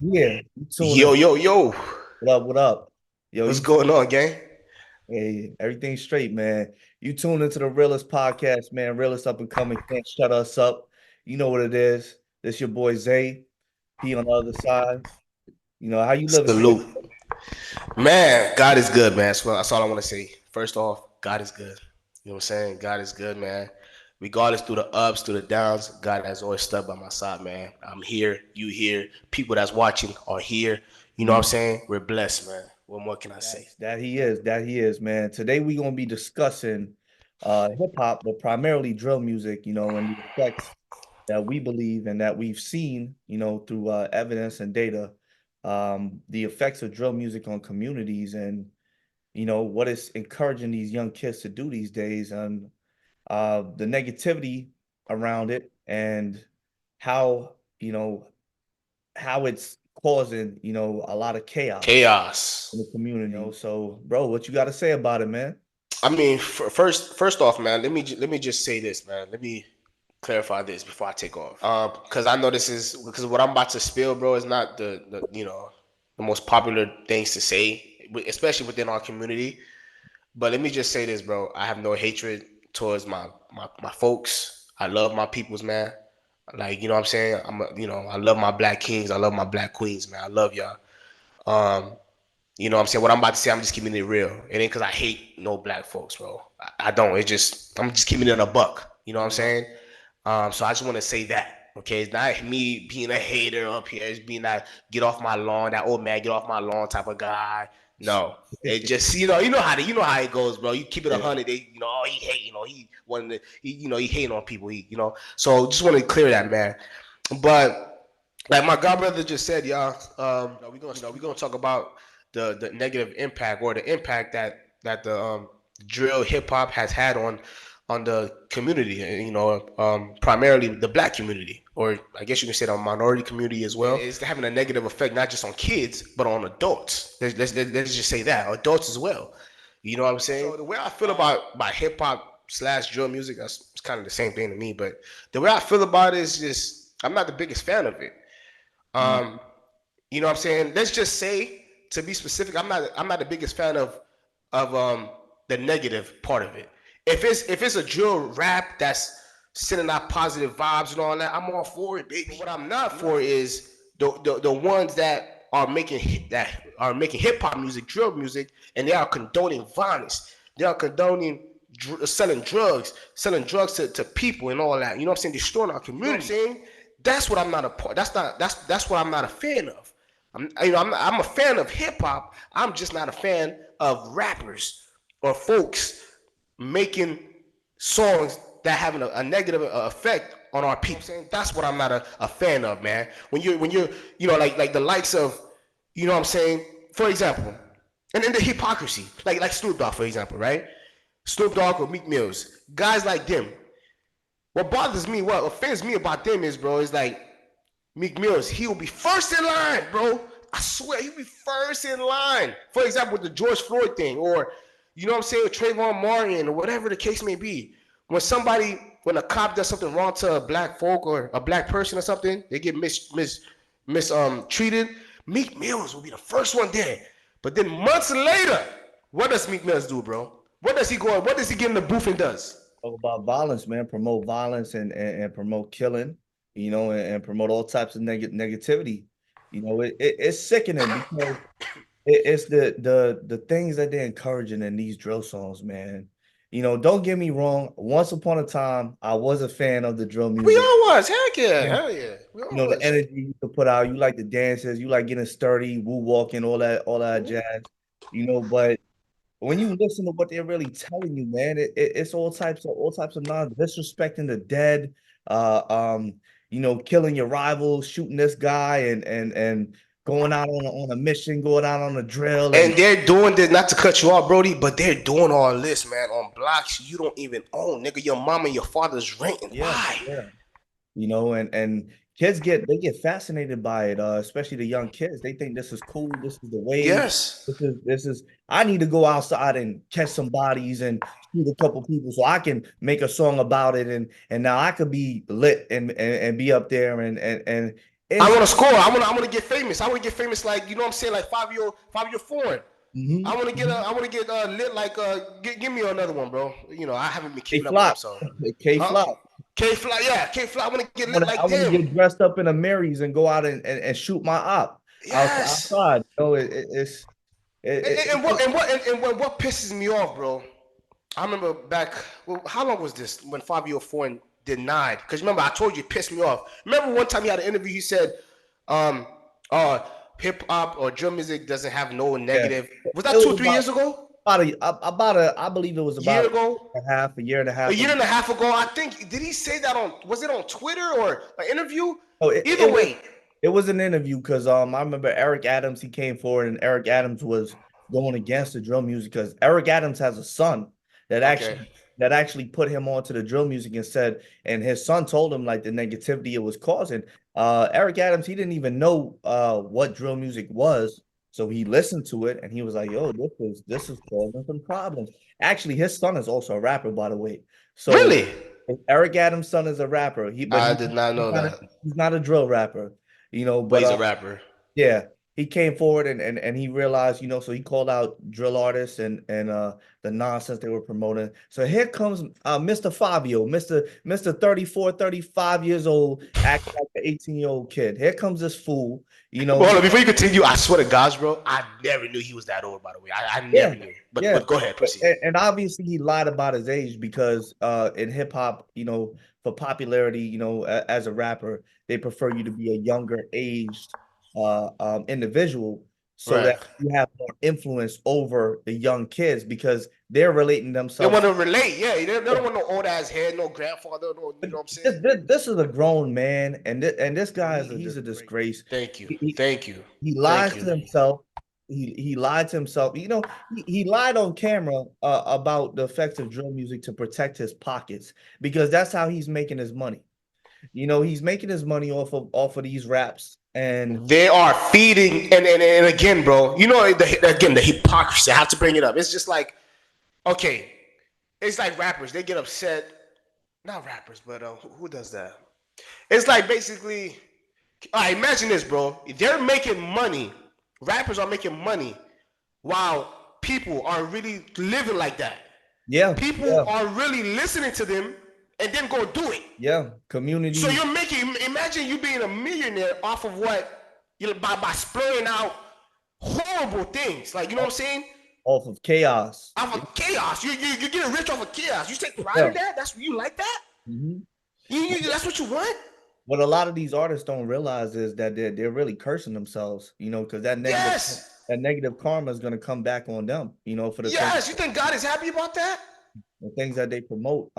Yeah, you tune in. Yo, yo, yo. What up? What up? Yo, What's you going on, gang? hey, everything straight, man. You tune into the realest podcast, man. Realest up and coming. Can't shut us up. You know what it is. This your boy Zay. P on the other side. How you living today? Salute. Man, God is good, man. That's all I want to say. First off, God is good. You know what I'm saying? God is good, man. Regardless through the ups, through the downs, God has always stuck by my side, man. I'm here, you here, people that's watching are here. You know what I'm Mm, saying? We're blessed, man. What more can I say? that he is, man. Today we gonna be discussing hip hop, but primarily drill music, and the effects that we believe and that we've seen, through evidence and data, the effects of drill music on communities and what it's encouraging these young kids to do these days and the negativity around it and how how it's causing a lot of chaos in Chaos. the community. So, bro, what you got to say about it, man? I mean, first off, man, let me just say this, man. Let me clarify this before I take off. Because I know this is because what I'm about to spill, bro, is not the the most popular things to say, especially within our community. But let me just say this, bro. I have no hatred towards my folks. I love my peoples, man. Like, you know what I'm saying? I love my black kings. I love my black queens, man. I love y'all. Um, you know what I'm saying? What I'm about to say, I'm just keeping it real. It ain't because I hate no black folks, bro. I don't. I'm just keeping it a buck. You know what I'm saying? So I just want to say that. Okay, it's not me being a hater up here. It's being that get off my lawn, that old man get off my lawn type of guy. No, it just you know how it goes, bro. You keep it 100, they oh he hate, he wanted to, he hating on people, So just want to clear that, man. But like my godbrother just said, y'all, we're gonna talk about the negative impact or the impact that the drill hip hop has had on the community, primarily the black community, or I guess you can say the minority community as well. It's having a negative effect not just on kids but on adults. Let's just say that adults as well. You know what I'm saying? So the way I feel about hip hop slash drill music, that's it's kind of the same thing to me. But the way I feel about it is just I'm not the biggest fan of it. Mm. Um, you know what I'm saying? Let's just say, to be specific, I'm not the biggest fan of the negative part of it. If it's a drill rap that's sending out positive vibes and all that, I'm all for it, baby. What I'm not for is the ones that are making hip hop music, drill music, and they are condoning violence. They are condoning selling drugs to people and all that. You know what I'm saying? Destroying our community. You know what I'm saying? That's what I'm not a part. That's what I'm not a fan of. I'm a fan of hip hop. I'm just not a fan of rappers or folks making songs that have a negative effect on our people. You know what I'm saying? That's what I'm not a fan of, man. When you're like the likes of, you know what I'm saying? For example, and then the hypocrisy, like Snoop Dogg, for example, right? Snoop Dogg or Meek Mills, guys like them. What offends me about them is, bro, is like Meek Mills, he will be first in line, bro. I swear, he'll be first in line. For example, with the George Floyd thing, or you know what I'm saying, with Trayvon Martin, or whatever the case may be. When a cop does something wrong to a black folk or a black person or something, they get treated. Meek Mills will be the first one there. But then months later, what does Meek Mills do, bro? What does he go? What does he get in the booth and does? Talk about violence, man. Promote violence and promote killing, and promote all types of negativity. It's sickening because it's the things that they're encouraging in these drill songs, man. Don't get me wrong. Once upon a time, I was a fan of the drill We music. all was, heck yeah, And, hell yeah, we all the was. energy you could put out, you like the dances, you like getting sturdy, woo walking, all that jazz. But when you listen to what they're really telling you, man, it's all types of non disrespecting the dead, uh, um, killing your rivals, shooting this guy, and going out on a mission, going out on a drill, And and they're doing this, not to cut you off, Brody, but they're doing all this, man, on blocks you don't even own, nigga. Your mom and your father's renting. yeah, Why? yeah. And kids they get fascinated by it, especially the young kids. They think this is cool, this is the wave. Yes. This is I need to go outside and catch some bodies and shoot a couple people so I can make a song about it and now I could be lit and be up there I want to score. I want to get famous. I want to get famous like, you know what I'm saying, like Fabio Foreign. I want to get lit like give me another one, bro. You know, I haven't been K keeping up with them, Flop. so K huh? Flop. K Fly, yeah, K Fly. I want to get lit I like want to them. get dressed up in a Marys and go out and shoot my op Yes. outside. You know, it's And what pisses me off, bro? I remember back. Well, how long was this when Fabio Foreign denied? Because remember, I told you it pissed me off. Remember one time he had an interview. He said, um, hip hop or drum music doesn't have no yeah. negative. Was It that was 2 3 years ago? I believe it was Year about ago? a year and a A half year ago. and a half ago? I think. Did he say that on? Was it on Twitter or an interview? Oh, Either way. it was an interview because I remember Eric Adams, he came forward and Eric Adams was going against the drill music because Eric Adams has a son that Okay. actually put him onto the drill music and said, and his son told him like the negativity it was causing. Eric Adams, he didn't even know what drill music was. So he listened to it and he was like, yo, this is causing some problems. Actually, his son is also a rapper, by the way. So Really? Eric Adams' son is a rapper. I did not know that. He's not a drill rapper, you know, But but he's a rapper. yeah, he came forward and he realized, you know, so he called out drill artists and the nonsense they were promoting. So here comes Mr. Fabio, Mr. 34, 35 years old, acting like an 18-year-old kid. Here comes this fool, you But know. hold on, before you continue, I swear to God, bro, I never knew he was that old. By the way, I Yeah, never knew. But yeah. go ahead, proceed. And obviously he lied about his age because in hip hop, you know, for popularity, you know, as a rapper, they prefer you to be a younger aged individual so Right. that you have more influence over the young kids because they're relating They want themselves. to relate, yeah. They don't want no old ass head, no grandfather, no. You know what I'm saying? This is a grown man, and this guy is he's a disgrace. Thank you, He, thank you, he thank lies to you. himself. He lied to himself. You know, he lied on camera about the effects of drill music to protect his pockets because that's how he's making his money. You know, he's making his money off of these raps and They are feeding, and again, bro. You know, again, the hypocrisy. I have to bring it up. It's just like, okay, it's like rappers. They get upset. Not rappers, but who does that? It's like basically, all right, imagine this, bro. They're making money. Rappers are making money while people are really living like that. yeah, People yeah, are really listening to them and then go do it. yeah. So Community, you're making, imagine you being a millionaire off of what, you know, by spraying out horrible things. Like, you know what I'm saying? off of chaos. Off of chaos. You're getting rich off of chaos. You take pride Yeah. in that? That's you like that? Mhm. That's what you want? What a lot of these artists don't realize is that they're really cursing themselves, you know, because Yes. that negative karma is going to come back on them, you know, for Yes. You think God is happy about that? the things that they promote.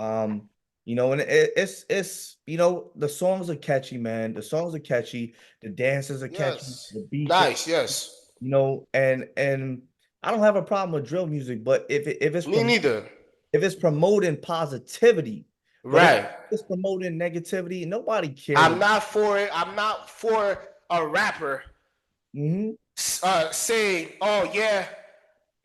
You know, and it's you know, the songs are catchy, man. The songs are catchy, the dances are catchy, Yes. the beats are, Nice. Yes. you know, and I don't have a problem with drill music, but Me neither. if it's promoting positivity, but if Right. it's promoting negativity, nobody cares. I'm not for it. I'm not for a rapper Hmm. saying, "Oh yeah,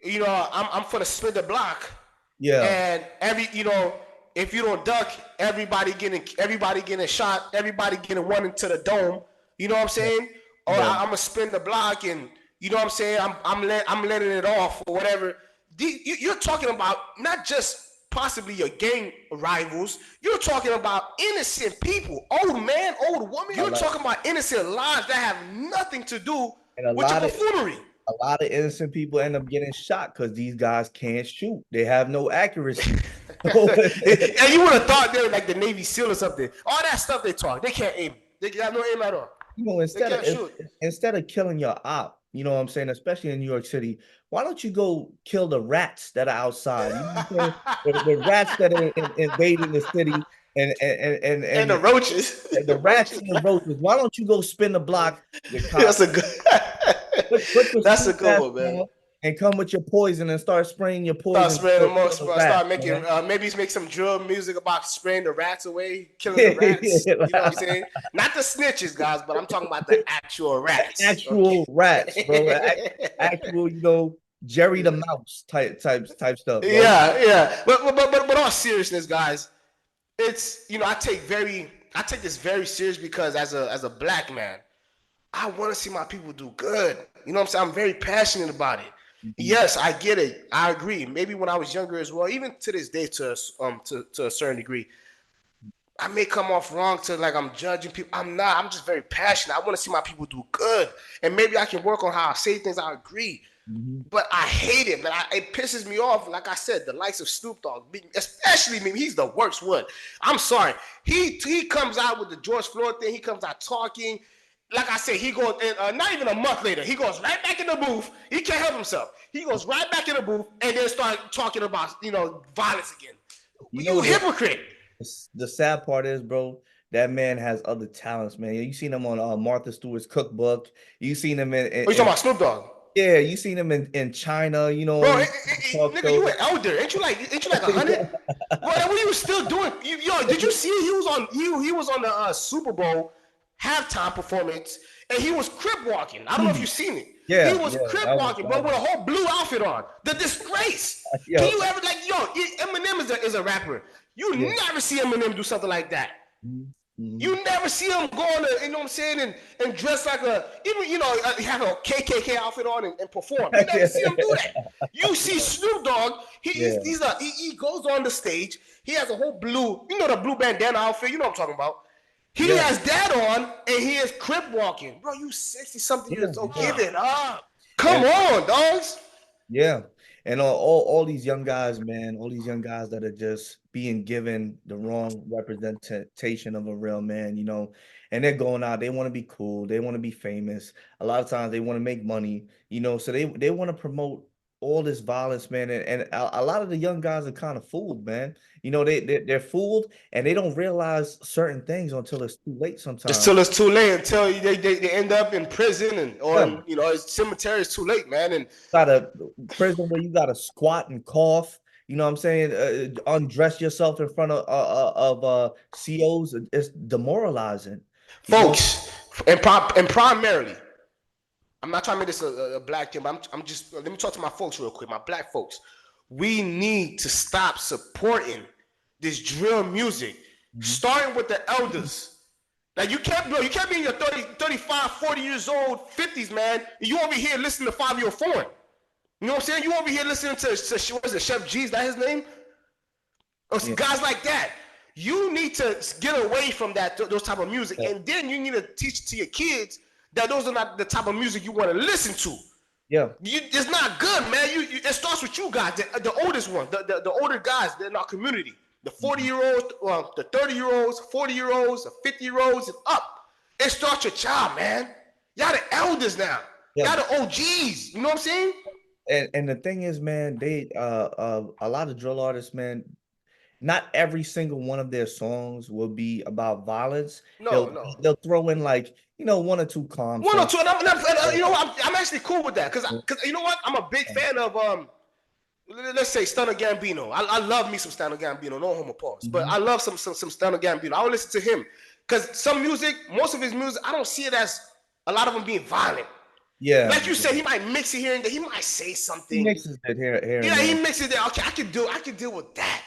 you know, I'm for the spin the block," Yeah, and you know, if you don't duck, everybody getting shot, everybody getting one into the dome. You know what I'm saying? Or yeah. I'm gonna spin the block, and you know what I'm saying? I'm letting it off or whatever. You're talking about not just possibly your gang rivals. You're talking about innocent people, old man, old woman. A You're lot, talking about innocent lives that have nothing to do and a with your lot of buffoonery. a lot of innocent people end up getting shot because these guys can't shoot. They have no accuracy. So, And you would have thought they were like the Navy SEAL or something. All that stuff they talk, they can't aim. They have no aim at all. you know, They can't shoot. instead of killing your op, you know what I'm saying, especially in New York City, why don't you go kill the rats that are outside? You know what I'm saying? The rats that are invading the city And the and roaches. the rats and the roaches. Why don't you go spin the block with That's cops? a good. Put your That's a suit good mask one, man. on and come with your poison and start spraying your Start poison to spraying the kill most. the rats, Start making man. maybe make some drill music about spraying the rats away, killing the rats. You know what I'm saying? Not the snitches, guys, but I'm talking about the actual rats. Actual rats, bro. Okay. Actual, you know, Jerry the Mouse type stuff, bro. Yeah, yeah. But all seriousness, guys, it's, you know, I take this very serious because as a black man, I want to see my people do good. You know what I'm saying? I'm very passionate about it. Mhm. Yes, I get it. I agree. Maybe when I was younger as well, even to this day, to a certain degree, I may come off wrong to like I'm judging people. I'm not. I'm just very passionate. I want to see my people do good, and maybe I can work on how I say things. I agree, Mhm. but I hate it. But it pisses me off. Like I said, the likes of Snoop Dogg, especially me. He's the worst one. I'm sorry. He comes out with the George Floyd thing. He comes out talking. Like I said, he goes, and not even a month later, he goes right back in the booth. He can't help himself. He goes right back in the booth and then start talking about violence again. You know You what hypocrite. the sad part is, bro? That man has other talents, man. You seen him on Martha Stewart's cookbook. You seen him Oh, you talking about Snoop Dogg? yeah, you seen him in China, Bro, on talk nigga, you shows. an elder. Ain't you like 100? Bro, what are you still doing? Yo, did you see he was on the Super Bowl halftime performance and he was crip walking. I don't know if you've seen it. He Yeah, was yeah, crip walking, bro, with a whole blue outfit on. The disgrace. Can yo, you ever like Eminem is a rapper. You yeah. never see Eminem do something like that. Mhm. Mhm. You never see him go on, you know what I'm saying, and dress like even, have a KKK outfit on and perform. You never see him do that. You see Snoop Dogg, Yeah, he goes on the stage, he has a whole blue, the blue bandana outfit, you know what I'm talking about. He yeah, has that on, and he is crip walking. Bro, you 60-something yeah, years old, give yeah. it up. Come And on, dogs. yeah, and all these young guys, man, all these young guys that are just being given the wrong representation of a real man, and they're going out, they want to be cool, they want to be famous. A lot of times they want to make money, so they want to promote all this violence, man, and a lot of the young guys are kind of fooled, man. They're fooled and they don't realize certain things until it's too late Just sometimes. till it's too late, until they end up in prison or Yeah. in cemetery. It's too late, man. And Got a prison where you got to squat and cough. You know what I'm saying? Undress yourself in front of COs. It's demoralizing. You know? folks, and primarily, I'm not trying to make this a black thing, but I'm just let me talk to my folks real quick, my black folks. We need to stop supporting this drill music, Mhm. starting with the elders. Like you can't be in your 30, 35, 40 years old, 50s, man. You over here listening to 5-year foreign. You know what I'm saying? You over here listening to what is it, Chef G? Is that his name? Or Yeah, guys like that. You need to get away from those type of music, yeah, and then you need to teach to your kids that those are not the type of music you want to listen to. yeah. It's not good, man. It starts with you guys, the oldest ones, the older guys in our community, the Mhm. 40-year-olds, the 30-year-olds, 40-year-olds, the 50-year-olds, and up. It starts your child, man. Y'all the elders now. Yeah. Y'all the OGs. You know what I'm saying? And the thing is, man, a lot of drill artists, man, not every single one of their songs will be about violence. No, They'll no. they'll throw in like, one or two calm One or songs. two, and Yeah. you know what? I'm actually cool with that because you know what? I'm a big fan of let's say Stunner Gambino. I love me some Stunner Gambino. No homo pause, but Mhm. I love some Stunner Gambino. I will listen to him because some music, most of his music, I don't see it as a lot of them being violent. Yeah. Like you said, he might mix it here and there. He might say He something. mixes it here and Yeah, he there. mixes it there. Okay, I can deal with that.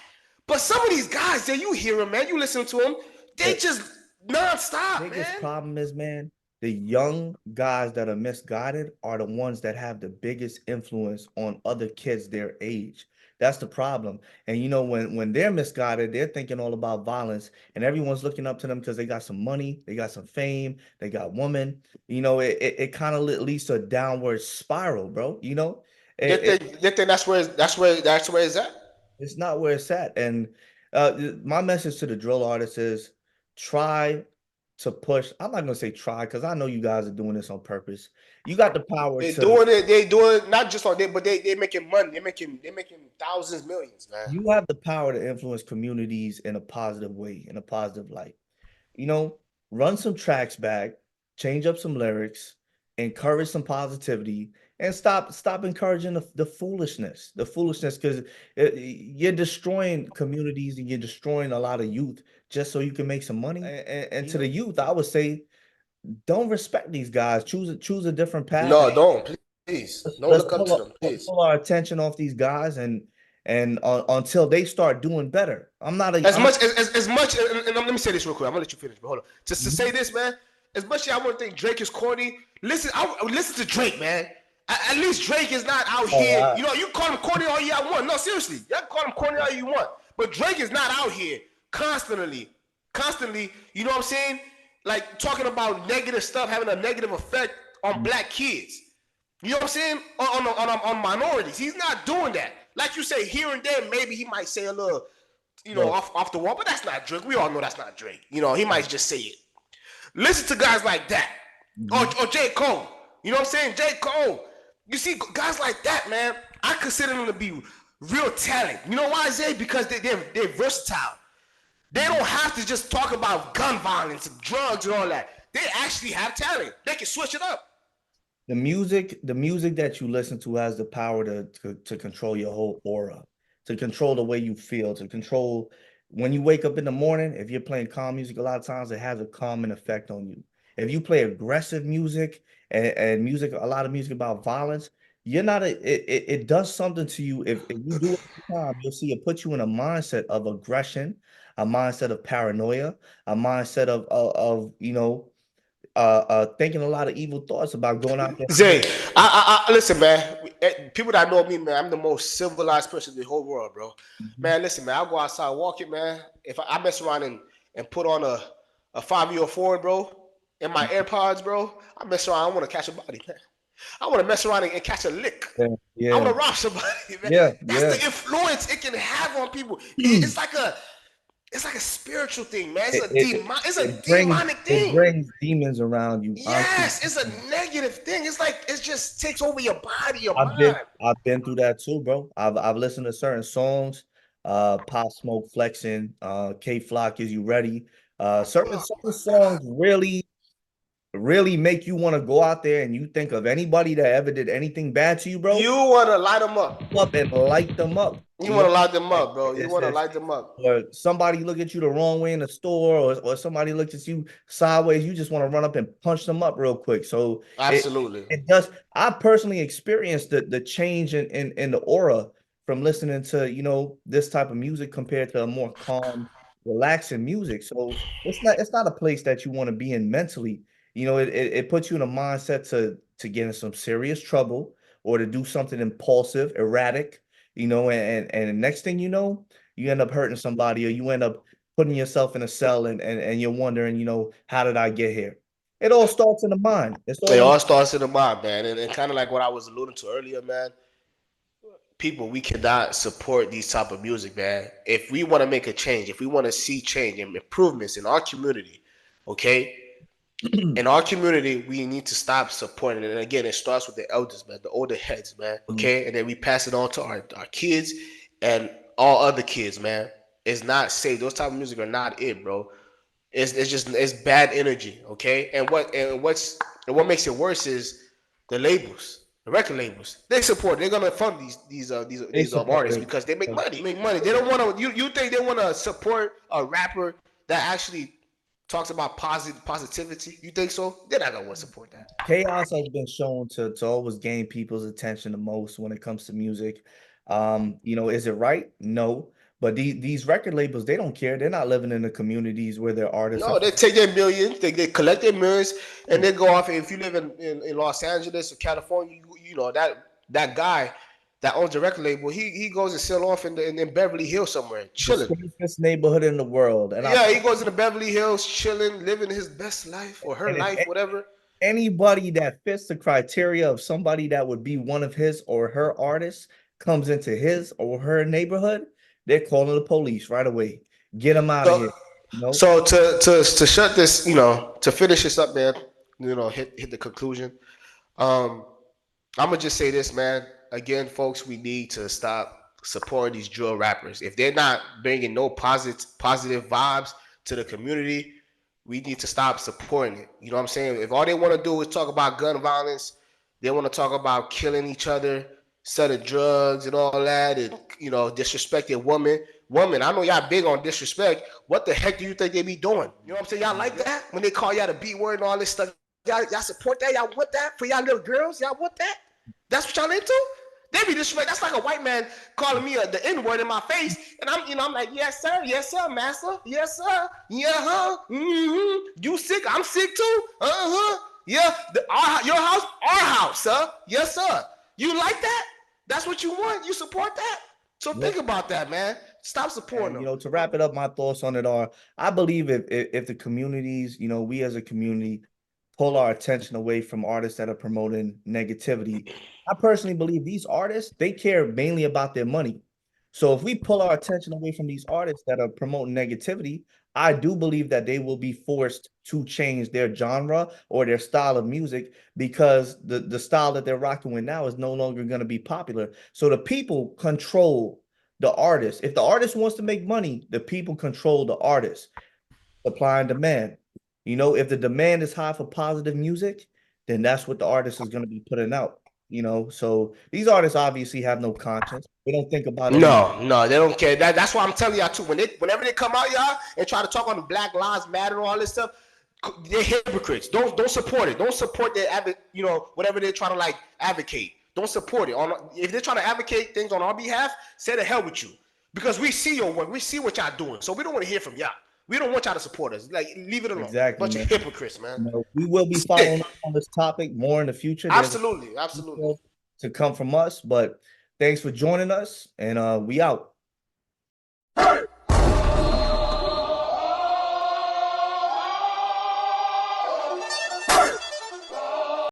But some of these guys, there you hear them, man. You listen to them, they The just nonstop, biggest man. problem is, man, the young guys that are misguided are the ones that have the biggest influence on other kids their age. That's the problem. And when they're misguided, they're thinking all about violence, and everyone's looking up to them because they got some money, they got some fame, they got women. It kind of leads to a downward spiral, bro. They think that's where it's at. It's not where it's at. And my message to the drill artists is try to push. I'm not gonna say try because I know you guys are doing this on purpose. You got the power They're to doing it. They doing it not just on they, but they making money. They making thousands, millions, man. you have the power to influence communities in a positive way, in a positive light. you know, Run some tracks back, change up some lyrics, encourage some positivity, and stop encouraging the foolishness, because you're destroying communities and you're destroying a lot of youth just so you can make some money. And to the youth, I would say, don't respect these guys. Choose a different path. No, don't please. Don't Let's look up to them, please. pull our attention off these guys and until they start doing better. I'm not a As I'm much as much, and let me say this real quick. I'm gonna let you finish, but hold on. Just to say Mhm. this, man. as much as I want to think Drake is corny, listen to Drake, man. At least Drake is not out Oh, here. You know, you call him corny all you want. No, seriously, you can call him corny all you want. But Drake is not out here constantly. You know what I'm saying? Like talking about negative stuff having a negative effect on black kids. You know what I'm saying? On minorities, he's not doing that. Like you say, here and there, maybe he might say a little, look, off the wall, but that's not Drake. We all know that's not Drake. You know, he might just say it. Listen to guys like that. Or J. Cole. You know what I'm saying? J. Cole. You see, guys like that, man, I consider them to be real talent. You know why, Zay? Because they're versatile. They don't have to just talk about gun violence and drugs and all that. They actually have talent. They can switch it up. the music that you listen to has the power to control your whole aura, to control the way you feel, to control when you wake up in the morning. If you're playing calm music, a lot of times it has a calming effect on you. If you play aggressive music and music, a lot of music about violence, you're not it does something to you. If you do it all the time, you'll see it puts you in a mindset of aggression, a mindset of paranoia, a mindset of thinking a lot of evil thoughts about going out there. Zay, I listen, man. People that know me, man, I'm the most civilized person in the whole world, bro. Mhm. Man, listen, man. I go outside walking, man. If I mess around and put on a 5-year forward, bro, in my AirPods, bro, I mess around. I want to catch a body, man. I want to mess around and catch a lick. Yeah, I want yeah, to rob somebody, man. yeah, That's yeah. the influence it can have on people. It's like a spiritual thing, man. It, it, it It's a it brings demonic it thing. brings demons around you. Honestly, Yes, it's a negative thing. It's like it just takes over your body, your I've been mind. I've been through that too, bro. I've listened to certain songs, Pop Smoke Flexing, K Flock, Is You Ready? Certain songs really make you want to go out there and you think of anybody that ever did anything bad to you, You bro, want to light them up. up and light them up. You You want know, to light them like up, bro. You want to light them up. or somebody look at you the wrong way in the store, or somebody looks at you sideways, you just want to run up and punch them up real quick. So Absolutely. it does. I personally experienced the change in the aura from listening to this type of music compared to a more calm, relaxing music. So it's not a place that you want to be in mentally. It puts you in a mindset to get in some serious trouble or to do something impulsive, erratic. And the next thing you know, you end up hurting somebody, or you end up putting yourself in a cell, and you're wondering, how did I get here? It all starts in the mind. It's It all in the all starts in the mind, man. And kind of like what I was alluding to earlier, man. People, we cannot support these type of music, man. If we want to make a change, if we want to see change and improvements in our community, okay, in our community, we need to stop supporting it. And again, it starts with the elders, man, the older heads, man. Okay, and then we pass it on to our kids and all other kids, man. It's not safe. Those type of music are not it, bro. It's bad energy, okay. And what makes it worse is the labels, the record labels. They support. They're gonna fund they these support artists it. because they make money. Make money. They don't want to. You think they want to support a rapper that actually talks about positivity? You think so? They're not gonna want to support that. Chaos has been shown to always gain people's attention the most when it comes to music. Is it right? No. But these record labels, they don't care. They're not living in the communities where their artists are. No, they take their millions, they collect their millions, and they go off. If you live in Los Angeles or California, you know that guy that owns the record label, he goes and sell off in Beverly Hills somewhere, The chilling. safest neighborhood in the world. And I Yeah, he goes to the Beverly Hills, chilling, living his best life or her and life, if whatever. anybody that fits the criteria of somebody that would be one of his or her artists comes into his or her neighborhood, they're calling the police right away. Get them out of So, here. You know, so to shut this, to finish this up, man. Hit the conclusion. Um, I'm gonna just say this, man. Again, folks, we need to stop supporting these drill rappers. If they're not bringing no positive vibes to the community, we need to stop supporting it. You know what I'm saying? If all they want to do is talk about gun violence, they want to talk about killing each other, selling drugs and all that, and disrespecting women. I know y'all big on disrespect. What the heck do you think they be doing? You know what I'm saying? Y'all like that when they call y'all the B word and all this stuff. Y'all support that? Y'all want that for y'all little girls? Y'all want that? That's what y'all into? They be disrespect. That's like a white man calling me the N-word in my face, and I'm like, yes sir, master, yes sir, yeah, huh, You sick? I'm sick too, yeah. Your house, our house, sir, yes sir. You like that? That's what you want? You support that? So think about that, man. Stop supporting And them. to wrap it up, my thoughts on it are: I believe if the communities, we as a community pull our attention away from artists that are promoting negativity, I personally believe these artists, they care mainly about their money. So if we pull our attention away from these artists that are promoting negativity, I do believe that they will be forced to change their genre or their style of music, because the style that they're rocking with now is no longer going to be popular. So the people control the artist. If the artist wants to make money, the people control the artist. Supply and demand. If the demand is high for positive music, then that's what the artist is going to be putting out. So these artists obviously have no conscience. They don't think about any. No, they don't care. That's why I'm telling y'all too. Whenever they come out, y'all, and try to talk on the Black Lives Matter and all this stuff, they're hypocrites. Don't support it. Don't support their whatever they're trying to like advocate. Don't support it. If they're trying to advocate things on our behalf, say the hell with you, because we see your work. We see what y'all doing. So we don't want to hear from y'all. We don't want y'all to support us. Like, leave it alone. Exactly, Bunch of man. hypocrites, man. We will be Sick. following up on this topic more in the future. There's Absolutely, absolutely. to come from us, but thanks for joining us, and we out.